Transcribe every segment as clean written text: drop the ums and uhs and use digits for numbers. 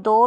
2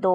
2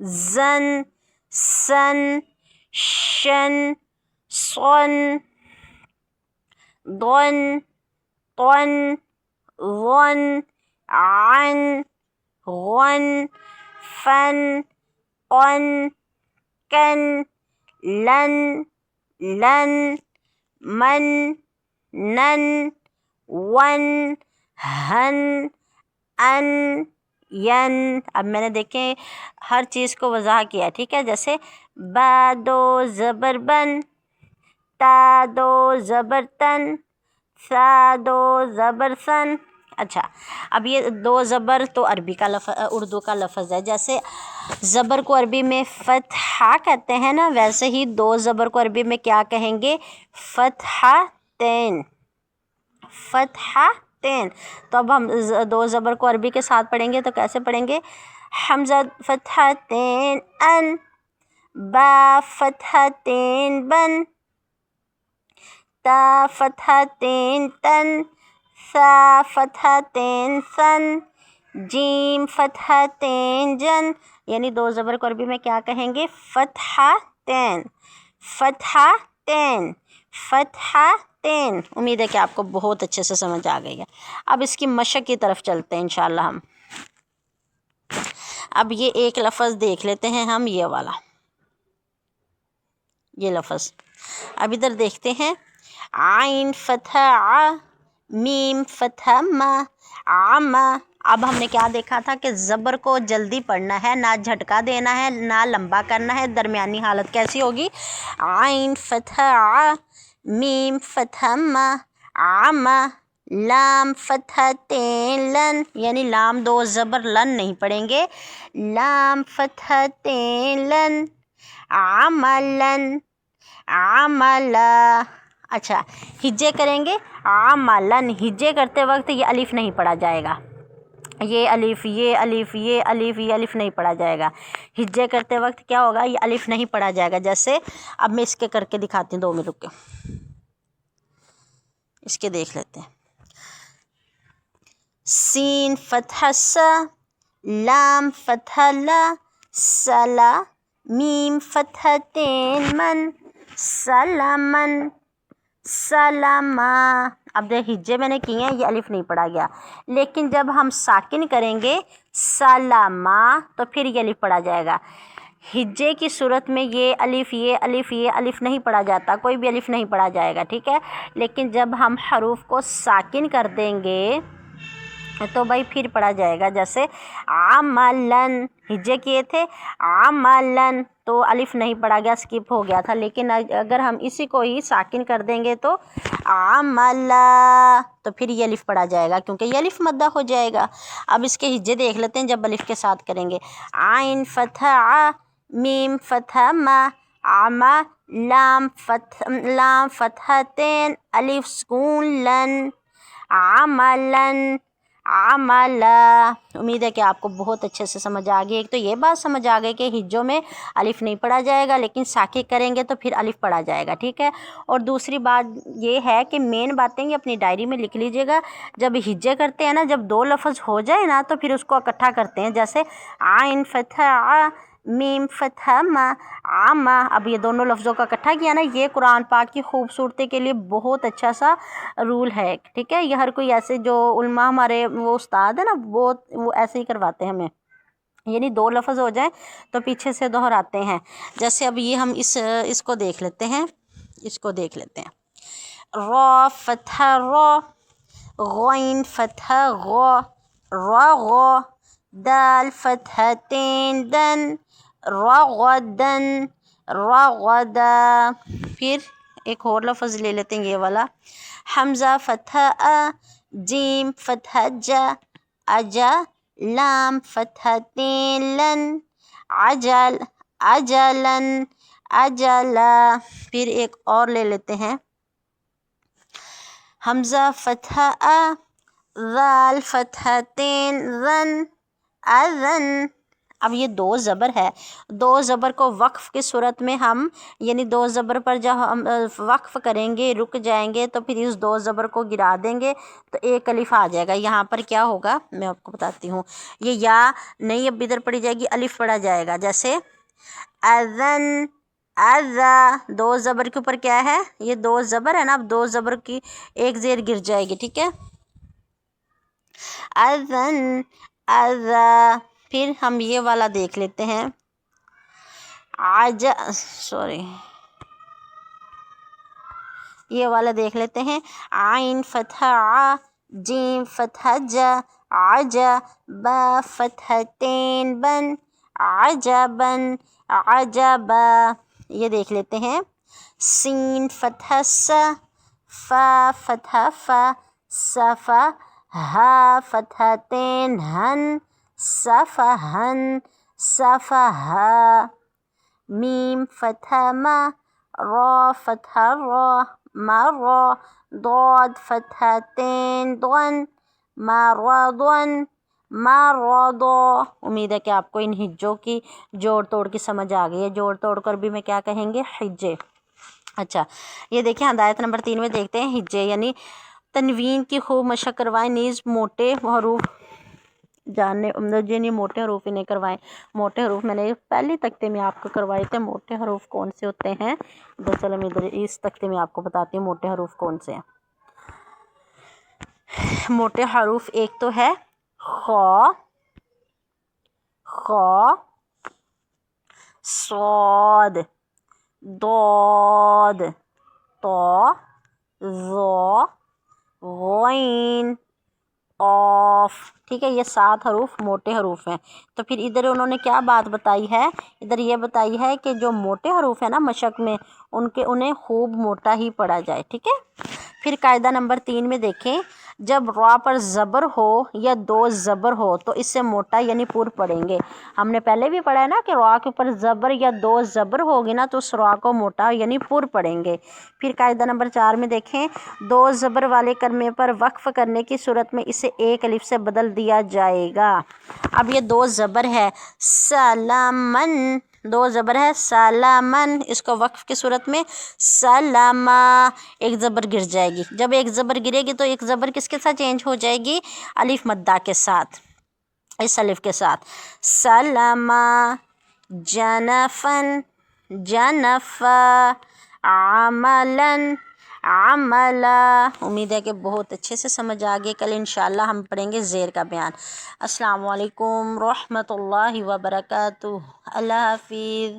زن سن شن صن ضن طن ظن عن غن فن قن کن لن لن من نن ون ہن ان ین. اب میں نے دیکھیں ہر چیز کو وضاح کیا، ٹھیک ہے. جیسے با دو زبر بن، تا دو زبر تن، سا دو زبر سن. اچھا، اب یہ دو زبر تو عربی کا لفظ، اردو کا لفظ ہے. جیسے زبر کو عربی میں فتحہ کہتے ہیں نا، ویسے ہی دو زبر کو عربی میں کیا کہیں گے؟ فتحتین. فتحتین. تو اب ہم دو زبر کو عربی کے ساتھ پڑھیں گے تو کیسے پڑھیں گے؟ حمزہ فتحتین ان، با فتحتین بن، تا فتحتین تن، سا فتحتین سن، جیم فتحتین جن. یعنی دو زبر کو عربی میں کیا کہیں گے؟ فتحتین. فتحتین فتحتین. امید ہے کہ آپ کو بہت اچھے سے سمجھ آ گئی ہے. اب اس کی مشق کی طرف چلتے ہیں انشاءاللہ ہم. اب یہ ایک لفظ دیکھ لیتے ہیں ہم، یہ والا، یہ لفظ. اب ادھر دیکھتے ہیں، عین فتح ع، میم فتح ما، عما. اب ہم نے کیا دیکھا تھا کہ زبر کو جلدی پڑھنا ہے، نہ جھٹکا دینا ہے، نہ لمبا کرنا ہے. درمیانی حالت کیسی ہوگی؟ عین فتح ع، میم فتح ما، عما. لام فتحتین لن، یعنی لام دو زبر لن نہیں پڑھیں گے، لام فتحتین لن. عملن، عملا. اچھا، ہجے کریں گے، عملن. ہجے کرتے وقت یہ الف نہیں پڑھا جائے گا، یہ الف یہ الف یہ الف یہ الف نہیں پڑھا جائے گا. ہجے کرتے وقت کیا ہوگا؟ یہ الف نہیں پڑھا جائے گا. جیسے اب میں اس کے کر کے دکھاتی ہوں، 2 منٹ رک کے اس کے دیکھ لیتے ہیں. سین فتح سا، لام فتح لا، سلا. میم فتحتین من، سلامن، سلاما. اب دیکھ ہجے میں نے کیے ہیں، یہ الف نہیں پڑھا گیا. لیکن جب ہم ساکن کریں گے سلاما تو پھر یہ الف پڑھا جائے گا. ہجے کی صورت میں یہ الف یہ الف یہ الف نہیں پڑھا جاتا، کوئی بھی الف نہیں پڑھا جائے گا، ٹھیک ہے. لیکن جب ہم حروف کو ساکن کر دیں گے تو بھائی پھر پڑھا جائے گا. جیسے عملن، ہجے کیے تھے، عملن تو الف نہیں پڑھا گیا، اسکپ ہو گیا تھا. لیکن اگر ہم اسی کو ہی ساکن کر دیں گے تو عملا تو پھر یہ الف پڑھا جائے گا، کیونکہ یہ الف مدہ ہو جائے گا. اب اس کے ہجے دیکھ لیتے ہیں جب الف کے ساتھ کریں گے. عین فتح ع، میم فتح ما، عما. لام فتحتین، الف سکون لن، عملن، عملا. امید ہے کہ آپ کو بہت اچھے سے سمجھ آ گئی. ایک تو یہ بات سمجھ آ گئی کہ ہجوں میں الف نہیں پڑھا جائے گا، لیکن ساکن کریں گے تو پھر الف پڑھا جائے گا، ٹھیک ہے. اور دوسری بات یہ ہے کہ مین باتیں یہ اپنی ڈائری میں لکھ لیجیے گا. جب ہجے کرتے ہیں نا، جب 2 لفظ ہو جائے نا تو پھر اس کو اکٹھا کرتے ہیں. جیسے عین فتح ع، میم فتح ما، عما. اب یہ دونوں لفظوں کا اکٹھا کیا نا، یہ قرآن پاک کی خوبصورتی کے لیے بہت اچھا سا رول ہے، ٹھیک ہے. یہ ہر کوئی ایسے جو علماء ہمارے وہ استاد ہے نا، وہ ایسے ہی کرواتے ہیں ہمیں، یعنی 2 لفظ ہو جائیں تو پیچھے سے دہراتے ہیں. جیسے اب یہ ہم اس کو دیکھ لیتے ہیں، اس کو دیکھ لیتے ہیں. را فتح را، غین فتح غا، را غا. دال فتحتین دن، رغدن، رغدا. پھر ایک اور لفظ لے لیتے ہیں، یہ والا. حمزہ فتح ا، جیم فتح جا، اجا. لام فتحتین لن، عجل، اجلن، اجلا. پھر ایک اور لے لیتے ہیں، حمزہ فتح ا، ذال فتحتین ذن، اذن، اب یہ دو زبر ہے، دو زبر کو وقف کی صورت میں ہم یعنی دو زبر پر جب ہم وقف کریں گے، رک جائیں گے، تو پھر اس دو زبر کو گرا دیں گے تو ایک الف آ جائے گا۔ یہاں پر کیا ہوگا میں آپ کو بتاتی ہوں، یہ یا نہیں اب ادھر پڑھی جائے گی، الف پڑھا جائے گا، جیسے اذن، اذا، دو زبر کے اوپر کیا ہے، یہ دو زبر ہے نا، اب دو زبر کی ایک زیر گر جائے گی، ٹھیک ہے، اذن، اذا۔ پھر ہم یہ والا دیکھ لیتے ہیں، یہ والا دیکھ لیتے ہیں، عین فتح ع، جیم فتح جا، عجا، با فتح تین بن، عجبن، عجبا۔ یہ دیکھ لیتے ہیں، سین فتح سا، فا فتح فا، صفا، ہا فتح تین ہن، صفہن، صفہا، میم فتح ما، را فتح را، مرا، ضاد فتح تین ضن، مرضن، مرضا۔ امید ہے کہ آپ کو ان ہجوں کی جوڑ توڑ کی سمجھ آ گئی ہے، جوڑ توڑ کر بھی میں کیا کہیں گے، ہجے۔ اچھا یہ دیکھیں ہدایت نمبر 3 میں دیکھتے ہیں ہجے، یعنی تنوین کی خوب مشق کروائیں، نیز موٹے حروف جاننے یعنی موٹے حروف ہی نہیں کروائیں۔ موٹے حروف میں نے پہلی تختے میں آپ کو کروائے تھے، موٹے حروف کون سے ہوتے ہیں، چلو میں ادھر اس تختے میں آپ کو بتاتی ہوں موٹے حروف کون سے ہیں۔ موٹے حروف ایک تو ہے خا، خا، صاد، ضاد، طا، ظا، غین، قاف، ٹھیک ہے، یہ 7 حروف موٹے حروف ہیں۔ تو پھر ادھر انہوں نے کیا بات بتائی ہے، ادھر یہ بتائی ہے کہ جو موٹے حروف ہیں نا مشق میں، انہیں خوب موٹا ہی پڑھا جائے، ٹھیک ہے۔ پھر قاعدہ نمبر 3 میں دیکھیں، جب را پر زبر ہو یا دو زبر ہو تو اس سے موٹا یعنی پر پڑھیں گے۔ ہم نے پہلے بھی پڑھا ہے نا کہ را کے اوپر زبر یا دو زبر ہوگی نا تو اس را کو موٹا یعنی پر پڑھیں گے۔ پھر قاعدہ نمبر 4 میں دیکھیں، دو زبر والے کلمے پر وقف کرنے کی صورت میں اسے ایک الف سے بدل دیا جائے گا۔ اب یہ دو زبر ہے، سلامن، دو زبر ہے، سلامن، اس کو وقف کی صورت میں سلامہ، ایک زبر گر جائے گی، جب ایک زبر گرے گی تو ایک زبر کس کے ساتھ چینج ہو جائے گی، الف مدہ کے ساتھ، اس الف کے ساتھ، سلامہ، جنفن، جنفا، عملاً، عملا۔ امید ہے کہ بہت اچھے سے سمجھ آ گئی، کل انشاءاللہ ہم پڑھیں گے زیر کا بیان۔ السلام علیکم رحمۃ اللہ وبرکاتہ، اللہ حافظ۔